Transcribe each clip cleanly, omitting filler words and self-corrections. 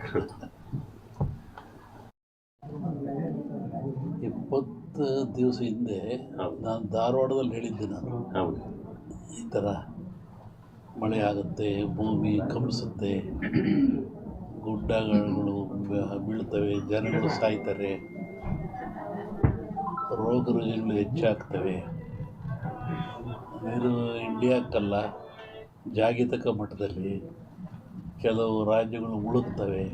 20 ದಿವಸ ಹಿಂದೆ ನಾನು ಧಾರವಾಡದಲ್ಲಿ ಹೇಳಿದ್ದೆ. ನಾನು ಈ ಥರ ಮಳೆ ಆಗುತ್ತೆ, ಭೂಮಿ ಕಂಪಿಸುತ್ತೆ, ಗುಡ್ಡಗಳು ಬೀಳ್ತವೆ, ಜನಗಳು ಸಾಯ್ತಾರೆ, ರೋಗ ರುಜಿನಗಳು ಹೆಚ್ಚಾಗ್ತವೆ. ಇದು ಇಂಡಿಯಾಕ್ಕಲ್ಲ, ಜಾಗತಿಕ ಮಟ್ಟದಲ್ಲಿ ಕೆಲವು ರಾಜ್ಯಗಳು ಮುಳುಗ್ತವೆ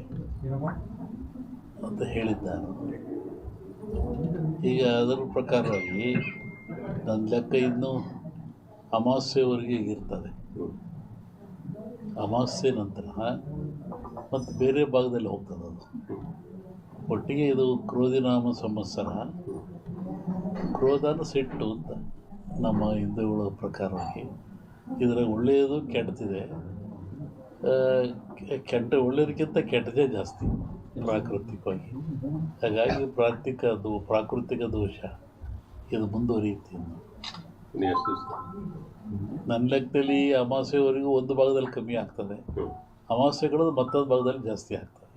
ಅಂತ ಹೇಳಿದ್ದಾನು. ಈಗ ಅದರ ಪ್ರಕಾರವಾಗಿ ನನ್ನ ಲೆಕ್ಕ ಇನ್ನೂ ಅಮಾವಾಸ್ಯೆವರೆಗೆ ಇರ್ತದೆ. ಅಮಾವಾಸ್ಯೆ ನಂತರ ಮತ್ತು ಬೇರೆ ಭಾಗದಲ್ಲಿ ಹೋಗ್ತದೆ ಅದು. ಒಟ್ಟಿಗೆ ಇದು ಕ್ರೋಧಿನಾಮ ಸಂವತ್ಸರ. ಕ್ರೋಧನ ಸಿಟ್ಟು ಅಂತ ನಮ್ಮ ಹಿಂದೂಗಳ ಪ್ರಕಾರವಾಗಿ. ಇದರ ಒಳ್ಳೆಯದು ಕೆಟ್ಟದಿದೆ. ಒಳ್ಳೆಯದಕ್ಕಿಂತ ಕೆಟ್ಟದೇ ಜಾಸ್ತಿ ಪ್ರಾಕೃತಿಕವಾಗಿ. ಹಾಗಾಗಿ ಪ್ರಾಕೃತಿಕ ದೋಷ ಇದು ಮುಂದುವರಿಯುತ್ತೆ. ನನ್ನ ಲೆಕ್ಕದಲ್ಲಿ ಅಮಾವಾಸ್ಯೆವರೆಗೂ ಒಂದು ಭಾಗದಲ್ಲಿ ಕಮ್ಮಿ ಆಗ್ತದೆ, ಅಮಾವಾಸ್ಯೆಗಳು ಮತ್ತೊಂದು ಭಾಗದಲ್ಲಿ ಜಾಸ್ತಿ ಆಗ್ತದೆ.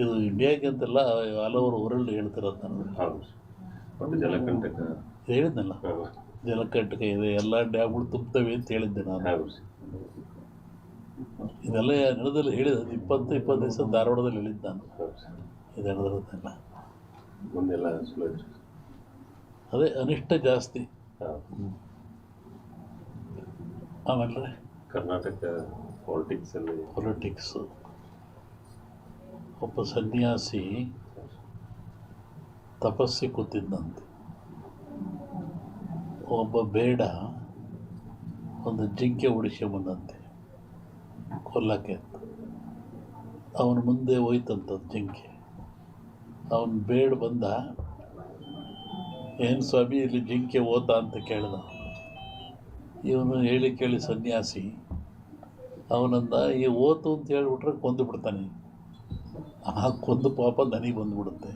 ಇದು ಇಂಡಿಯಾಗೆ ಅಂತೆಲ್ಲ ಹಲವರು ವರ್ಲ್ಡ್ ಹೇಳ್ತಿರೋದು. ನಾನು ಹೇಳಿದ್ನಲ್ಲ, ಜಲಕಂಟಕ ಇದೆ, ಎಲ್ಲ ಡ್ಯಾಮ್ಗಳು ತುಂಬ್ತವೆ ಅಂತ ಹೇಳಿದ್ದೆ ನಾನು. ಇದೆಲ್ಲ ನಡೆದಲ್ಲಿ ಹೇಳಿದ 20 ದಿವಸ ಧಾರವಾಡದಲ್ಲಿ ಹೇಳಿದ್ದೆ ನಾನು. ಇದು ನಡೆದಿರೋದೆಲ್ಲ ಅದೇ ಅನಿಷ್ಟ ಜಾಸ್ತಿ. ಆಮೇಲೆ ಕರ್ನಾಟಕ ಪೊಲಿಟಿಕ್ಸು. ಒಬ್ಬ ಸನ್ಯಾಸಿ ತಪಸ್ಸಿ ಕೂತಿದ್ದಂತೆ. ಒಬ್ಬ ಬೇಡ ಒಂದು ಜಿಂಕೆ ಉಡಿಸ್ಕೊಂಬಂದಂತೆ ಕೊಲ್ಲಕ್ಕೆ ಅಂತ. ಅವನ ಮುಂದೆ ಹೋಯ್ತಂಥದ್ದು ಜಿಂಕೆ. ಅವನು ಬೇಡ ಬಂದ, ಏನು ಸ್ವಾಮಿ ಇಲ್ಲಿ ಜಿಂಕೆ ಓತ ಅಂತ ಕೇಳಿದ. ಇವನು ಹೇಳಿ ಕೇಳಿ ಸನ್ಯಾಸಿ ಅವನಂದ, ಈ ಓತು ಅಂತ ಹೇಳಿಬಿಟ್ರೆ ಕೊಂದು ಬಿಡ್ತಾನೆ, ಆ ಕೊಂದು ಪಾಪ ನನಗೆ ಬಂದುಬಿಡುತ್ತೆ.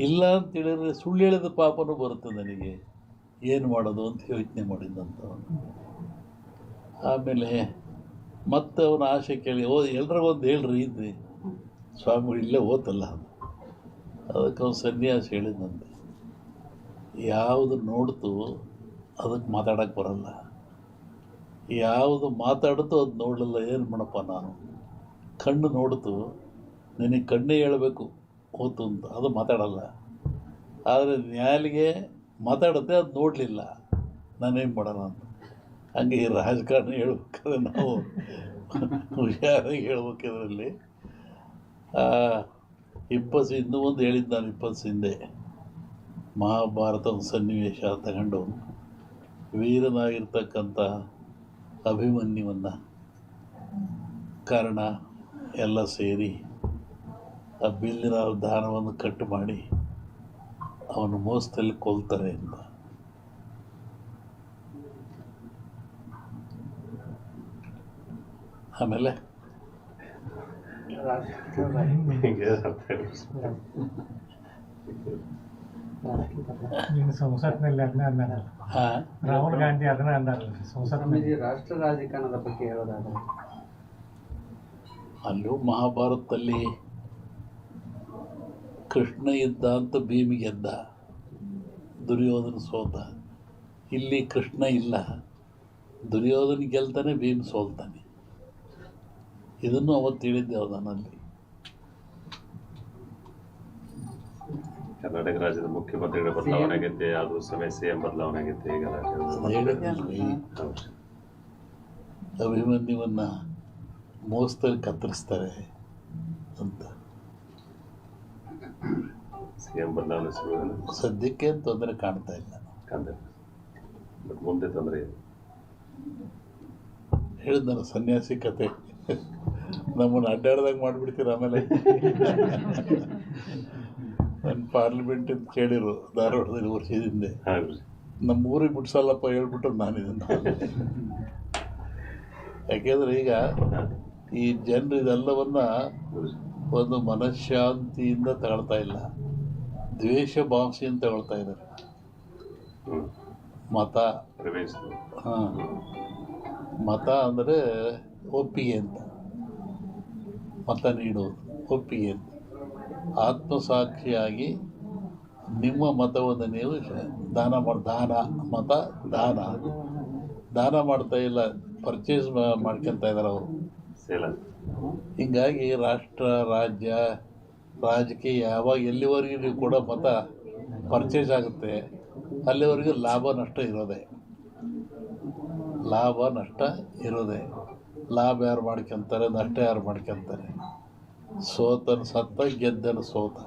ಇಲ್ಲ ಅಂತೇಳಿದ್ರೆ ಸುಳ್ಳು ಹೇಳಿದ ಪಾಪನೂ ಬರುತ್ತೆ ನನಗೆ, ಏನು ಮಾಡೋದು ಅಂತ ಯೋಚನೆ ಮಾಡಿದ್ದಂತ ಅವನು. ಆಮೇಲೆ ಮತ್ತೆ ಅವನ ಆಸೆ ಕೇಳಿ, ಎಲ್ರಿಗೊಂದು ಹೇಳ್ರಿ ಇದ್ರಿ ಸ್ವಾಮಿಗಳು ಇಲ್ಲೇ ಓತಲ್ಲ. ಅದಕ್ಕೆ ಅವನು ಸನ್ಯಾಸಿ ಹೇಳಿದಂತೆ, ಯಾವುದು ನೋಡ್ತು ಅದಕ್ಕೆ ಮಾತಾಡೋಕ್ಕೆ ಬರಲ್ಲ, ಯಾವುದು ಮಾತಾಡ್ತು ಅದು ನೋಡಲಿಲ್ಲ, ಏನು ಮಾಡಪ್ಪ ನಾನು. ಕಣ್ಣು ನೋಡ್ತು, ನಿನಗೆ ಕಣ್ಣೇ ಹೇಳಬೇಕು ಓತು ಅಂತ, ಅದು ಮಾತಾಡಲ್ಲ. ಆದರೆ ನ್ಯಾಲಿಗೆ ಮಾತಾಡುತ್ತೆ, ಅದು ನೋಡಲಿಲ್ಲ, ನಾನೇನು ಮಾಡೋಣ ಅಂತ. ಹಂಗೆ ಈ ರಾಜಕಾರಣ ಹೇಳ್ಬೇಕಾದ್ರೆ ನಾವು ಹುಷಾರಾಗಿ ಹೇಳ್ಬೇಕಿದ್ರಲ್ಲಿ. ಇನ್ನೂ ಒಂದು ಹೇಳಿದ್ದು ನಾನು 20 ಹಿಂದೆ, ಮಹಾಭಾರತದ ಸನ್ನಿವೇಶ ತಗೊಂಡು ವೀರನಾಗಿರ್ತಕ್ಕಂಥ ಅಭಿಮನ್ಯುವನ್ನು ಕಾರಣ ಎಲ್ಲ ಸೇರಿ ಆ ಬಿಲ್ಲಿನ ದಾನವನ್ನು ಕಟ್ಟು ಮಾಡಿ ಅವನು ಮೋಸದಲ್ಲಿ ಕೊಲ್ತಾರೆ ಅಂತ. ಆಮೇಲೆ ಸಂಸತ್ನಲ್ಲಿ ಅದನ್ನ ಅಂದಾರಲ್ಲ, ರಾಹುಲ್ ಗಾಂಧಿ ಅದನ್ನ ಅಂದಾರಲ್ಲ ಸಂಸತ್ನಲ್ಲಿ. ರಾಷ್ಟ್ರ ರಾಜಕಾರಣದ ಬಗ್ಗೆ ಹೇಳೋದಾದ್ರೆ ಅಲ್ಲೂ ಮಹಾಭಾರತದಲ್ಲಿ ಕೃಷ್ಣ ಇದ್ದ ಅಂತ ಭೀಮ ಗೆದ್ದ, ದುರ್ಯೋಧನ ಸೋತ. ಇಲ್ಲಿ ಕೃಷ್ಣ ಇಲ್ಲ, ದುರ್ಯೋಧನ ಗೆಲ್ತಾನೆ, ಭೀಮ ಸೋಲ್ತಾನೆ. ಇದನ್ನು ಅವತ್ತು ಹೇಳಿದ್ದೆವು ನಾನಲ್ಲಿ. ಕರ್ನಾಟಕ ರಾಜ್ಯದ ಮುಖ್ಯಮಂತ್ರಿಗಳ ಬದಲಾವಣೆ ಆಗೈತೆ, ಅದು ಸಿಎಂ ಬದಲಾವಣೆ ಆಗೈತೆ. ಈಗ ಹೇಳಿದ್ನಲ್ರಿ, ಅಭಿಮನ್ಯುವನ್ನು ಮೋಸದಲ್ಲಿ ಕತ್ತರಿಸ್ತಾರೆ ಅಂತ. ಸಿಎಂ ಬದಲಾವಣೆ ಸದ್ಯಕ್ಕೆ ತೊಂದರೆ ಕಾಣ್ತಾ ಇಲ್ಲ, ಬಟ್ ಮುಂದೆ ತೊಂದರೆ ಇದೆ. ಹೇಳಿದ್ನಲ್ಲ ಸನ್ಯಾಸಿ ಕತೆ, ನಮ್ಮನ್ನು ಅಡ್ಡಾಡ್ದಾಗ ಮಾಡಿಬಿಡ್ತೀರ. ಆಮೇಲೆ ನನ್ನ ಪಾರ್ಲಿಮೆಂಟ್ ಅಂತ ಕೇಳಿರು ಧಾರವಾಡದಲ್ಲಿ ವರ್ಷದಿಂದ, ನಮ್ಮ ಊರಿಗೆ ಬಿಡ್ಸಲ್ಲಪ್ಪ ಹೇಳ್ಬಿಟ್ಟು ನಾನಿದನ್ನು. ಯಾಕೆಂದರೆ ಈಗ ಈ ಜನರು ಇದೆಲ್ಲವನ್ನ ಒಂದು ಮನಃಶಾಂತಿಯಿಂದ ತಗೊಳ್ತಾ ಇಲ್ಲ, ದ್ವೇಷ ಭಾವನೆಯಿಂದ ತಗೊಳ್ತಾ ಇದ್ದಾರೆ. ಮತ, ಮತ ಅಂದರೆ ಒಪ್ಪಿಗೆ ಅಂತ. ಮತ ನೀಡುವುದು ಒಪ್ಪಿಗೆ ಅಂತ. ಆತ್ಮಸಾಕ್ಷಿಯಾಗಿ ನಿಮ್ಮ ಮತವನ್ನು ನೀವು ದಾನ ದಾನ ಮಾಡ್ತಾ ಇಲ್ಲ, ಪರ್ಚೇಸ್ ಮಾಡ್ಕೊತಾ ಇದ್ದಾರೆ ಅವರು. ಸೇಲ ಹೀಗಾಗಿ ರಾಷ್ಟ್ರ, ರಾಜ್ಯ, ರಾಜಕೀಯ ಯಾವಾಗ ಎಲ್ಲಿವರೆಗೂ ನೀವು ಕೂಡ ಮತ ಪರ್ಚೇಸ್ ಆಗುತ್ತೆ ಅಲ್ಲಿವರೆಗೂ ಲಾಭ ನಷ್ಟ ಇರೋದೆ. ಲಾಭ ಯಾರು ಮಾಡ್ಕೊತಾರೆ, ನಷ್ಟ ಯಾರು ಮಾಡ್ಕೊತಾರೆ? ಸೋತನ ಸತ್ತ, ಗೆದ್ದನ ಸೋತ.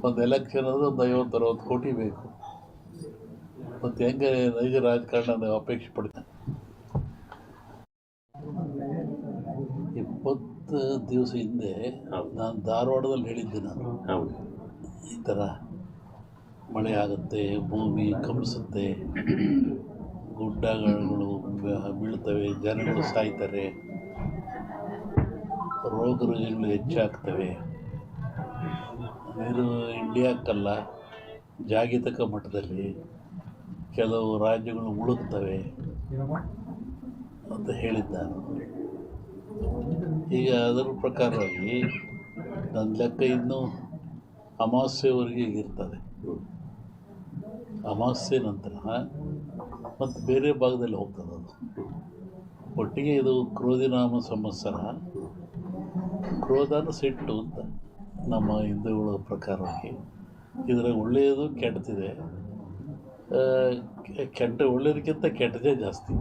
ಒಂದು ಎಲೆಕ್ಷನ್ ಅಂದರೆ ಒಂದು 50-60 ಕೋಟಿ ಬೇಕು. ಮತ್ತು ಹೆಂಗೆ ನೈಜ ರಾಜಕಾರಣ ಅಪೇಕ್ಷೆ ಪಡ್ತಾನೆ. 20 ದಿವಸ ಹಿಂದೆ ನಾನು ಧಾರವಾಡದಲ್ಲಿ ಹೇಳಿದ್ದೆ. ನಾನು ಹೌದು. ಈ ಥರ ಮಳೆ ಆಗುತ್ತೆ, ಭೂಮಿ ಕಂಪಿಸುತ್ತೆ, ಗುಡ್ಡಗಳು ಬೀಳ್ತವೆ, ಜನಗಳು ಸಾಯ್ತಾರೆ, ರೋಗ ರುಜಿನಗಳು ಹೆಚ್ಚಾಗ್ತವೆ. ಇದು ಇಂಡಿಯಾಕ್ಕಲ್ಲ, ಜಾಗತಿಕ ಮಟ್ಟದಲ್ಲಿ ಕೆಲವು ರಾಜ್ಯಗಳು ಮುಳುಗ್ತವೆ ಅಂತ ಹೇಳಿದ್ದ ನಾನು. ಈಗ ಅದರ ಪ್ರಕಾರವಾಗಿ ನನ್ನ ಲೆಕ್ಕ ಇನ್ನೂ ಅಮಾವಾಸ್ಯೆವರೆಗೆ ಇರ್ತದೆ. ಅಮಾವಾಸ್ಯೆ ನಂತರ ಮತ್ತು ಬೇರೆ ಭಾಗದಲ್ಲಿ ಹೋಗ್ತದೆ ಅದು. ಒಟ್ಟಿಗೆ ಇದು ಕ್ರೋಧಿನಾಮ ಸಂವತ್ಸರ. ಕ್ರೋಧನ ಸಿಟ್ಟು ಅಂತ ನಮ್ಮ ಹಿಂದೂಗಳ ಪ್ರಕಾರವಾಗಿ. ಇದರಾಗ ಒಳ್ಳೆಯದು ಕೆಟ್ಟದಿದೆ. ಒಳ್ಳೆಯದಕ್ಕಿಂತ ಕೆಟ್ಟದೇ ಜಾಸ್ತಿ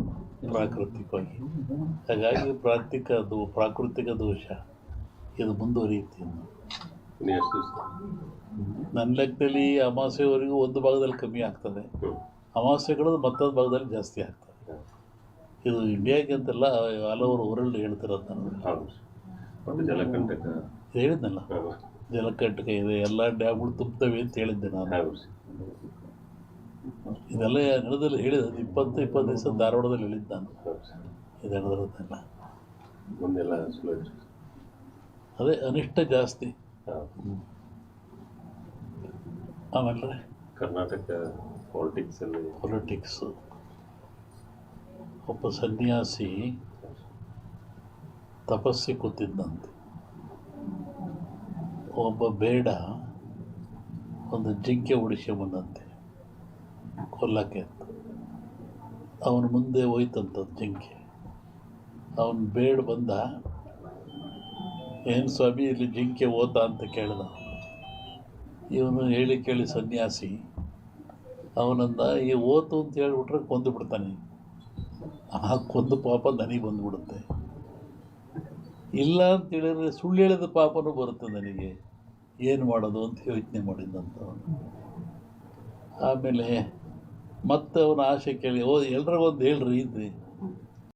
ಪ್ರಾಕೃತಿಕವಾಗಿ. ಹಾಗಾಗಿ ಪ್ರಾಕೃತಿಕ ದೋಷ ಇದು ಮುಂದುವರಿಯುತ್ತೆ. ಇನ್ನು ಎಷ್ಟು ದಿವಸ? ನನ್ನ ಲೆಕ್ಕದಲ್ಲಿ ಅಮಾವಾಸ್ಯೆವರೆಗೂ ಒಂದು ಭಾಗದಲ್ಲಿ ಕಮ್ಮಿ ಆಗ್ತದೆ, ಅಮಾವಾಸ್ಯೆ ಕಳೆದು ಮತ್ತೊಂದು ಭಾಗದಲ್ಲಿ ಜಾಸ್ತಿ ಆಗ್ತದೆ. ಇದು ಇಂಡಿಯಾಗೆ ಅಂತೆಲ್ಲ ಹಲವರು ವರ್ಲ್ಡ್ ಹೇಳ್ತಿರೋದು. ನಾನು ಹೌದು. ಮತ್ತು ಜಲಕಂಟಕ ಹೇಳಿದ್ನಲ್ಲ, ಜಲಕಂಟಕ ಇದೆ, ಎಲ್ಲ ಡ್ಯಾಮ್ಗಳು ತುಂಬ್ತವೆ ಅಂತ ಹೇಳಿದ್ದೆ ನಾನು. ಹೌದು. ಇದೆಲ್ಲ ನಡೆದಲ್ಲಿ ಹೇಳಿದ 20 ದಿವಸ ಧಾರವಾಡದಲ್ಲಿ ಹೇಳಿದ್ದೆ ನಾನು. ಇದು ನಡೆದಿರೋದೆಲ್ಲ ಮುಂದೆಲ್ಲ ಸ್ಲೋ. ಅದೇ ಅನಿಷ್ಟ ಜಾಸ್ತಿ. ಆಮೇಲೆ ಕರ್ನಾಟಕ ಪೊಲಿಟಿಕ್ಸು. ಒಬ್ಬ ಸನ್ಯಾಸಿ ತಪಸ್ಸಿ ಕೂತಿದ್ದಂತೆ. ಒಬ್ಬ ಬೇಡ ಒಂದು ಜಿಂಕೆ ಉಡಿಸ್ಕೊಂಬಂದಂತೆ ಕೊಲ್ಲಕ್ಕೆ ಅಂತ. ಅವನ ಮುಂದೆ ಹೋಯ್ತಂಥದ್ದು ಜಿಂಕೆ. ಅವನು ಬೇಡ ಬಂದ, ಏನು ಸ್ವಾಮಿ ಇಲ್ಲಿ ಜಿಂಕೆ ಓತ ಅಂತ ಕೇಳಿದ. ಇವನು ಹೇಳಿ ಕೇಳಿ ಸನ್ಯಾಸಿ ಅವನಂದ, ಈ ಓತು ಅಂತ ಹೇಳಿಬಿಟ್ರೆ ಕೊಂದು ಬಿಡ್ತಾನೆ, ಆ ಕೊಂದು ಪಾಪ ನನಗೆ ಬಂದುಬಿಡುತ್ತೆ. ಇಲ್ಲ ಅಂತ ಹೇಳಿದ್ರೆ ಸುಳ್ಳು ಹೇಳಿದ ಪಾಪನೂ ಬರುತ್ತೆ ನನಗೆ, ಏನು ಮಾಡೋದು ಅಂತ ಯೋಚನೆ ಮಾಡಿದ್ದಂತ ಅವನು. ಆಮೇಲೆ ಮತ್ತೆ ಅವನ ಆಸೆ ಕೇಳಿ, ಎಲ್ರಿಗೊಂದು ಹೇಳ್ರಿ ಇದು